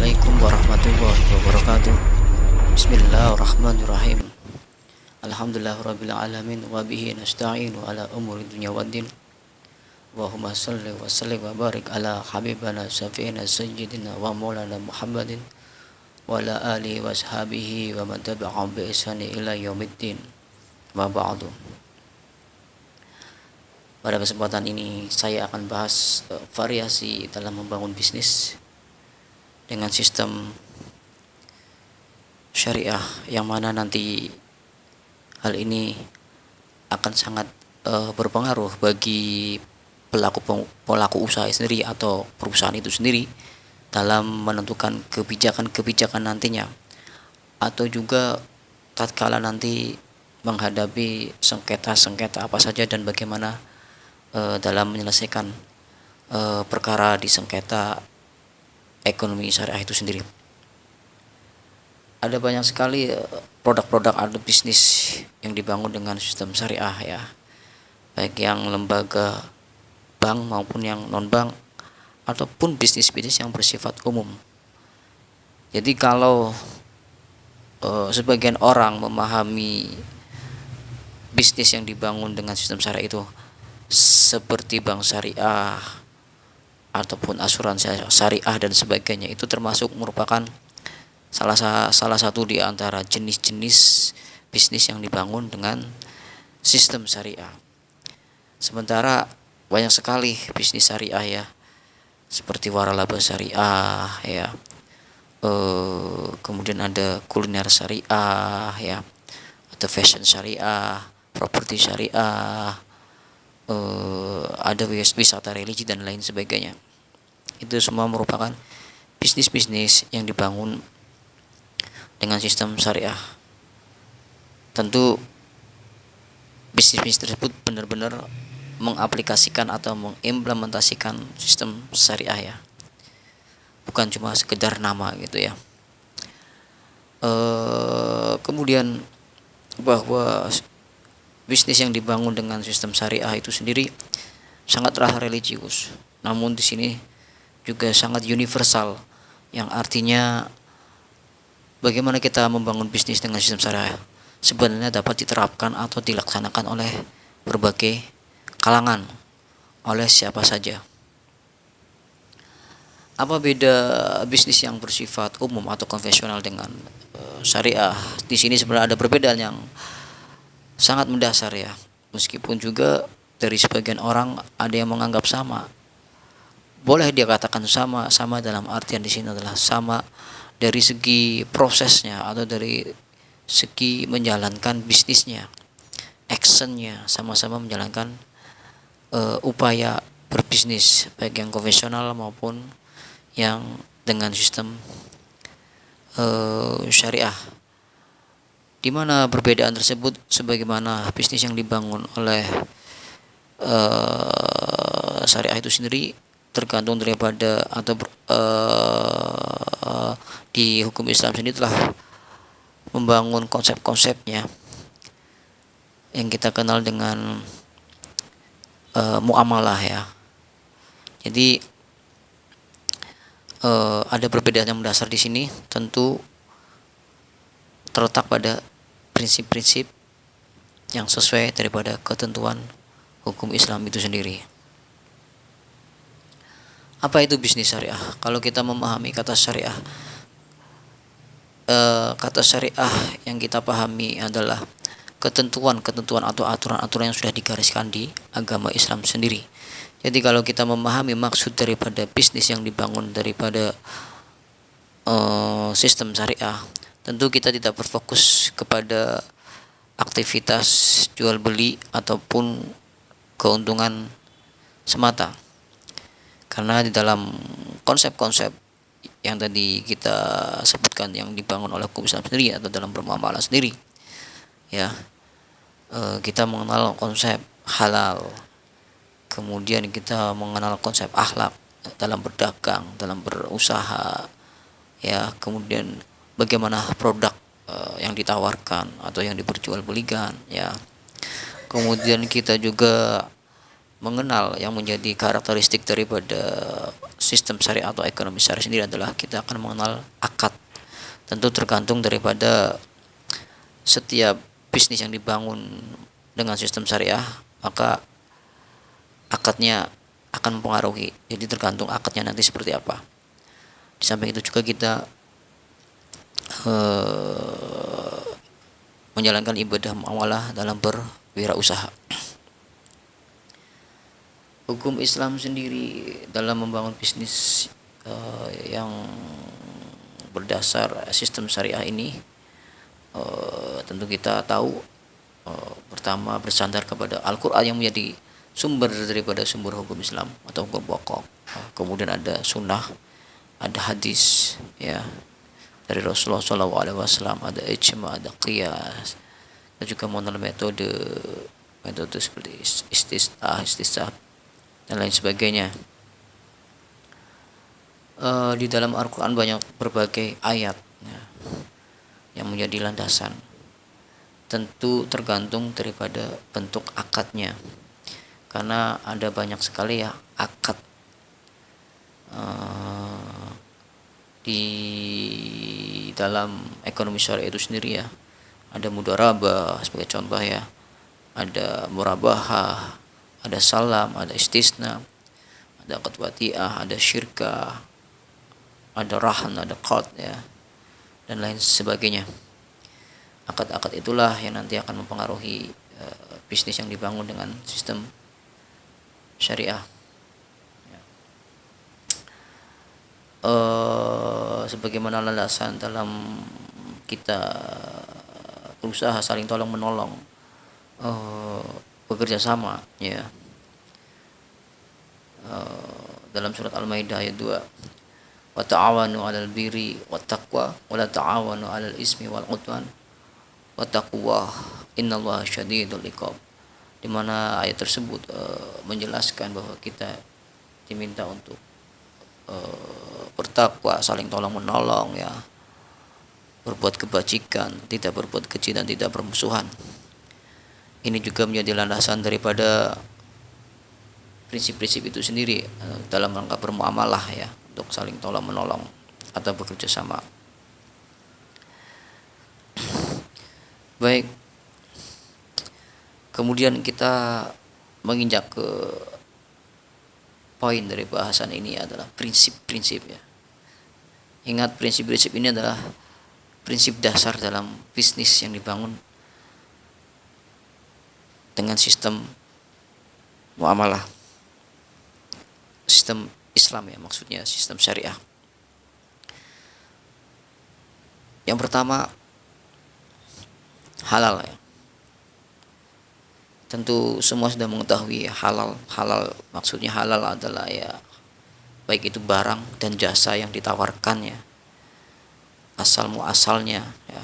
Assalamualaikum warahmatullahi wabarakatuh. Bismillahirrahmanirrahim. Alhamdulillahirabbil alamin wa bihi nasta'inu ala umuri dunya waddin. Allahumma shalli wa sallim wa barik ala habibana syafi'ina sayyidina wa maulana Muhammadin wa ala alihi wa ashabihi wa man tabi'ahum bi ihsani ila yaumiddin. Wa ba'du. Pada kesempatan ini saya akan bahas variasi dalam membangun bisnis dengan sistem syariah, yang mana nanti hal ini akan sangat berpengaruh bagi pelaku usaha sendiri atau perusahaan itu sendiri dalam menentukan kebijakan-kebijakan nantinya, atau juga tatkala nanti menghadapi sengketa-sengketa apa saja dan bagaimana dalam menyelesaikan perkara di sengketa ekonomi syariah itu sendiri. Ada banyak sekali produk-produk atau bisnis yang dibangun dengan sistem syariah ya, baik yang lembaga bank maupun yang non bank, ataupun bisnis-bisnis yang bersifat umum. Jadi kalau sebagian orang memahami bisnis yang dibangun dengan sistem syariah itu seperti bank syariah ataupun asuransi syariah dan sebagainya, itu termasuk merupakan salah satu di antara jenis-jenis bisnis yang dibangun dengan sistem syariah. Sementara banyak sekali bisnis syariah ya, seperti waralaba syariah ya, kemudian ada kuliner syariah ya, atau fashion syariah, properti syariah, ada wisata religi dan lain sebagainya. Itu semua merupakan bisnis-bisnis yang dibangun dengan sistem syariah. Tentu bisnis-bisnis tersebut benar-benar mengaplikasikan atau mengimplementasikan sistem syariah ya, bukan cuma sekedar nama gitu ya. Kemudian bahwa bisnis yang dibangun dengan sistem syariah itu sendiri sangatlah religius, namun di sini juga sangat universal, yang artinya bagaimana kita membangun bisnis dengan sistem syariah sebenarnya dapat diterapkan atau dilaksanakan oleh berbagai kalangan, oleh siapa saja. Apa beda bisnis yang bersifat umum atau konvensional dengan syariah? Di sini sebenarnya ada perbedaan yang sangat mendasar ya, meskipun juga dari sebagian orang ada yang menganggap sama. Boleh dia katakan sama dalam artian di sini adalah sama dari segi prosesnya atau dari segi menjalankan bisnisnya, actionnya, sama-sama menjalankan upaya berbisnis, baik yang konvensional maupun yang dengan sistem syariah. Di mana perbedaan tersebut, sebagaimana bisnis yang dibangun oleh syariah itu sendiri tergantung daripada atau di hukum Islam sendiri telah membangun konsep-konsepnya yang kita kenal dengan muamalah ya. Jadi ada perbedaan yang mendasar di sini, tentu terletak pada prinsip-prinsip yang sesuai daripada ketentuan hukum Islam itu sendiri. Apa itu bisnis syariah? Kalau kita memahami kata syariah, kata syariah yang kita pahami adalah ketentuan-ketentuan atau aturan-aturan yang sudah digariskan di agama Islam sendiri. Jadi kalau kita memahami maksud daripada bisnis yang dibangun daripada sistem syariah, tentu kita tidak berfokus kepada aktivitas jual beli ataupun keuntungan semata. Karena di dalam konsep-konsep yang tadi kita sebutkan yang dibangun oleh hukum Islam sendiri atau dalam bermuamalah sendiri ya, kita mengenal konsep halal, kemudian kita mengenal konsep akhlak dalam berdagang, dalam berusaha ya, kemudian bagaimana produk yang ditawarkan atau yang diperjualbelikan ya. Kemudian kita juga mengenal yang menjadi karakteristik daripada sistem syariah atau ekonomi syariah sendiri adalah kita akan mengenal akad. Tentu tergantung daripada setiap bisnis yang dibangun dengan sistem syariah, maka akadnya akan mempengaruhi. Jadi tergantung akadnya nanti seperti apa. Di samping itu juga kita menjalankan ibadah muamalah dalam berwirausaha. Hukum Islam sendiri dalam membangun bisnis yang berdasar sistem syariah ini, tentu kita tahu pertama bersandar kepada Al-Quran yang menjadi sumber daripada sumber hukum Islam atau hukum pokok. Kemudian ada sunnah, ada hadis ya dari Rasulullah SAW, ada ijma, ada qiyas, dan juga mengenal metode seperti istisah dan lain sebagainya. Di dalam Al-Quran banyak berbagai ayat ya, yang menjadi landasan. Tentu tergantung daripada bentuk akadnya, karena ada banyak sekali ya akad di dalam ekonomi syariah itu sendiri ya. Ada mudharabah sebagai contoh ya, ada murabahah, ada salam, ada istisna, ada akad wati'ah, ada syirkah, ada rahan, ada qard ya, dan lain sebagainya. Akad-akad itulah yang nanti akan mempengaruhi bisnis yang dibangun dengan sistem syariah. Sebagaimana landasan dalam kita berusaha saling tolong menolong, bekerja sama ya. Dalam surat Al-Maidah ayat 2, wa ta'awanu 'alal birri wat taqwa wa la ta'awanu 'alal ismi wal 'udwan wattaqullah innallaha syadidul iqab. Di mana ayat tersebut menjelaskan bahwa kita diminta untuk bertakwa, saling tolong menolong ya, berbuat kebajikan, tidak berbuat keji dan tidak bermusuhan. Ini juga menjadi landasan daripada prinsip-prinsip itu sendiri dalam rangka bermuamalah ya, untuk saling tolong menolong atau bekerja sama. Baik, kemudian kita menginjak ke poin dari bahasan ini adalah prinsip-prinsip ya. Ingat, prinsip-prinsip ini adalah prinsip dasar dalam bisnis yang dibangun dengan sistem muamalah, sistem Islam ya, maksudnya sistem syariah. Yang pertama, halal ya. Tentu semua sudah mengetahui halal maksudnya halal adalah ya, baik itu barang dan jasa yang ditawarkan ya, asal muasalnya ya,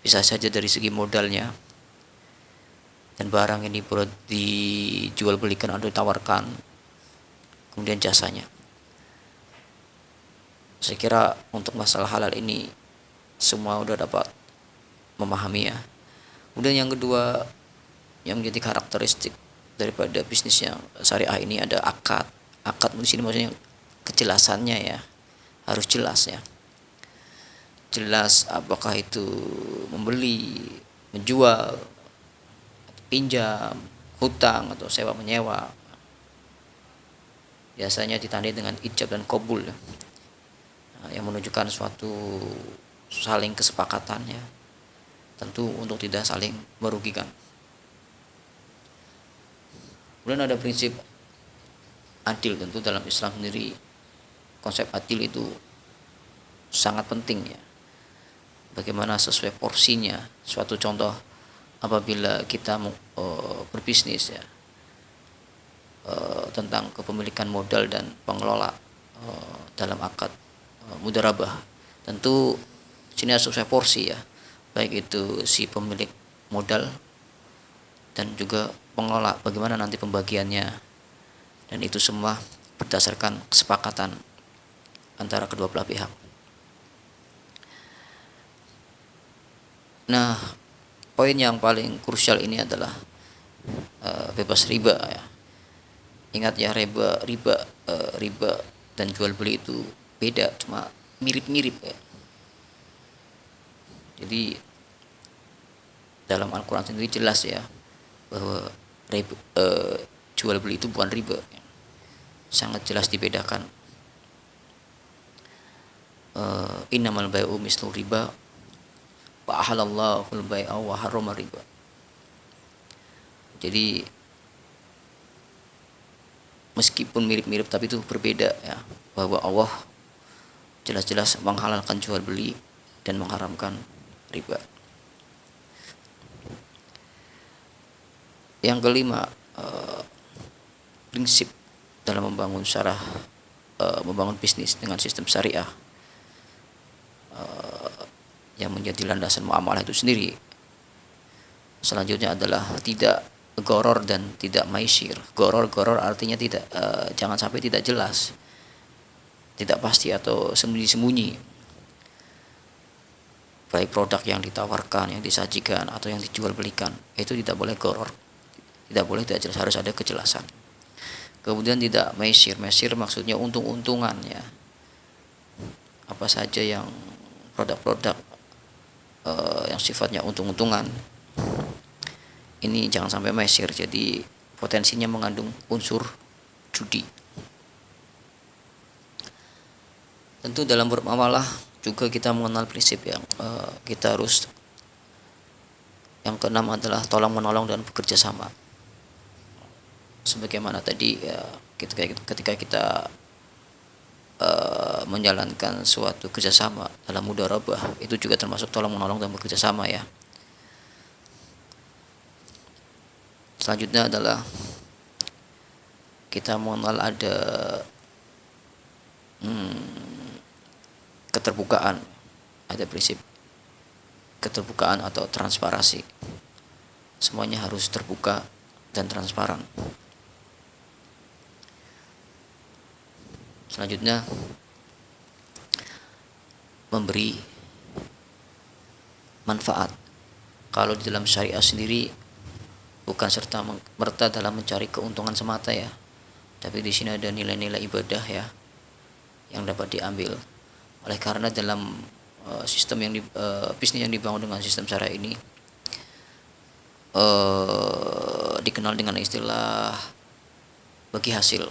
bisa saja dari segi modalnya dan barang ini dijual belikan atau ditawarkan, kemudian jasanya. Saya kira untuk masalah halal ini semua sudah dapat memahami ya. Kemudian yang kedua yang menjadi karakteristik daripada bisnis yang syariah ini ada akad. Akad di sini maksudnya kejelasannya ya, harus jelas ya. Jelas apakah itu membeli, menjual, pinjam, hutang atau sewa menyewa. Biasanya ditandai dengan ijab dan qabul ya, yang menunjukkan suatu saling kesepakatan ya, tentu untuk tidak saling merugikan. Kemudian ada prinsip adil. Tentu dalam Islam sendiri konsep adil itu sangat penting ya, bagaimana sesuai porsinya. Suatu contoh, apabila kita berbisnis ya, tentang kepemilikan modal dan pengelola dalam akad mudharabah, tentu sini harus sesuai porsi ya, baik itu si pemilik modal dan juga pengelola, bagaimana nanti pembagiannya, dan itu semua berdasarkan kesepakatan antara kedua belah pihak. Nah, poin yang paling krusial ini adalah bebas riba ya. Ingat ya, riba dan jual beli itu beda, cuma mirip-mirip ya. Jadi dalam Al-Quran sendiri jelas ya bahwa riba, jual beli itu bukan riba, sangat jelas dibedakan. Innamal bai'u mislu riba wa ahalallahu al-bai'a wa harrama riba. Jadi meskipun mirip-mirip tapi itu berbeda ya, bahwa Allah jelas-jelas menghalalkan jual beli dan mengharamkan riba. Yang kelima, prinsip dalam membangun membangun bisnis dengan sistem syariah yang menjadi landasan muamalah itu sendiri. Selanjutnya adalah tidak goror dan tidak maisir. Goror artinya tidak, jangan sampai tidak jelas, tidak pasti atau sembunyi-sembunyi. Baik produk yang ditawarkan, yang disajikan atau yang dijual belikan, itu tidak boleh goror, tidak boleh tidak jelas, harus ada kejelasan. Kemudian tidak maisir maksudnya untung-untungan ya. Apa saja yang produk-produk yang sifatnya untung-untungan ini jangan sampai maisir, jadi potensinya mengandung unsur judi. Tentu dalam bermuamalah juga kita mengenal prinsip yang kita harus, yang keenam adalah tolong menolong dan bekerja sama. Sebagaimana tadi ya, ketika kita menjalankan suatu kerjasama dalam mudharabah, itu juga termasuk tolong menolong dan bekerja sama ya. Selanjutnya adalah kita mengenal ada keterbukaan, ada prinsip keterbukaan atau transparansi. Semuanya harus terbuka dan transparan. Selanjutnya memberi manfaat. Kalau di dalam syariah sendiri bukan serta merta dalam mencari keuntungan semata ya, tapi di sini ada nilai-nilai ibadah ya yang dapat diambil. Oleh karena dalam sistem yang bisnis yang dibangun dengan sistem syariah ini dikenal dengan istilah bagi hasil.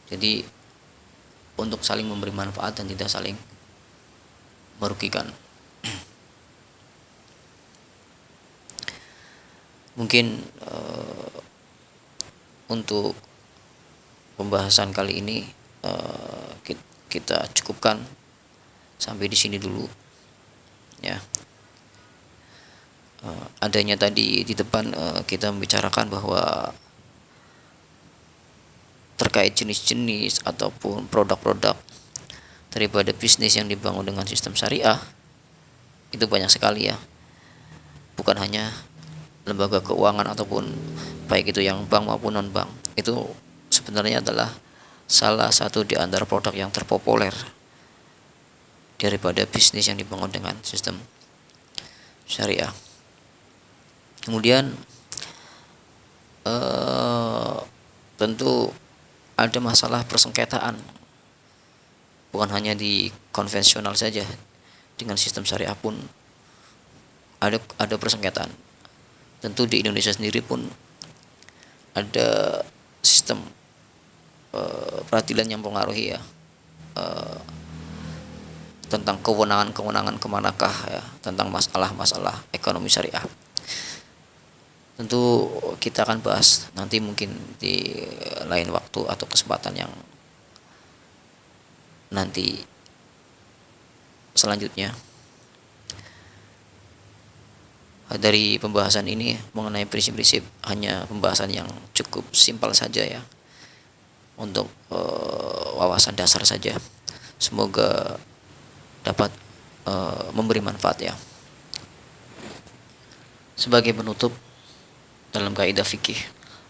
Jadi untuk saling memberi manfaat dan tidak saling merugikan. Mungkin untuk pembahasan kali ini kita cukupkan sampai di sini dulu ya. Adanya tadi di depan kita membicarakan bahwa terkait jenis-jenis ataupun produk-produk daripada bisnis yang dibangun dengan sistem syariah itu banyak sekali ya, bukan hanya lembaga keuangan ataupun baik itu yang bank maupun non bank. Itu sebenarnya adalah salah satu di antara produk yang terpopuler daripada bisnis yang dibangun dengan sistem syariah. Kemudian tentu ada masalah persengketaan, bukan hanya di konvensional saja, dengan sistem syariah pun ada persengketaan. Tentu di Indonesia sendiri pun ada sistem peradilan yang mempengaruhi ya, tentang kewenangan kemanakah ya, tentang masalah-masalah ekonomi syariah. Tentu kita akan bahas nanti mungkin di lain waktu atau kesempatan yang nanti selanjutnya. Dari pembahasan ini mengenai prinsip-prinsip hanya pembahasan yang cukup simpel saja ya, untuk wawasan dasar saja. Semoga dapat memberi manfaat ya. Sebagai penutup, dalam kaidah fikih,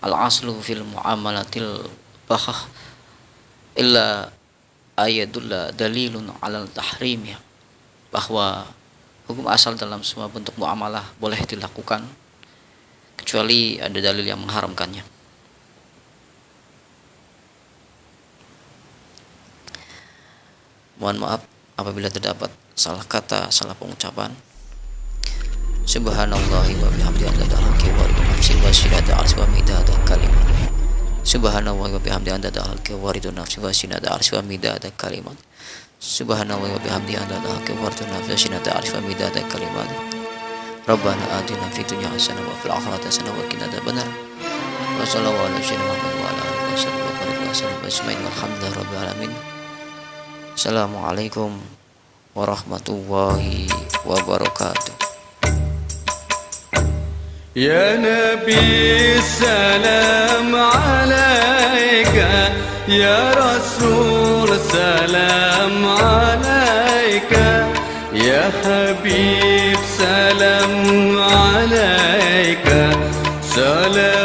al-aslu fil muamalatil bahah illa ayadulla dalilun alal tahrim, ya, bahwa hukum asal dalam semua bentuk muamalah boleh dilakukan kecuali ada dalil yang mengharamkannya. Mohon maaf apabila terdapat salah kata, salah pengucapan. Subhanallahi wa bihamdihi adada khalqihi wa ridha nafsihi wa zinata arsyihi wa midada kalimat. Subhanallahi wa bihamdihi adada khalqihi wa ridha nafsihi wa zinata arsyihi wa midada kalimat. Subhanallahi wa bihamdihi adada khalqihi wa ridha nafsihi wa zinata arsyihi wa midada kalimat. Rabbana atina fid dunya hasanah wa fil akhirati hasanah wa qina adzabannar. Wa sallallahu ala sayyidina Muhammad wa ala alihi wasallam ajmain walhamdulillahi rabbil alamin. Assalamualaikum warahmatullahi wabarakatuh. يا نبي السلام عليك يا رسول سلام عليك يا حبيب سلام عليك سلام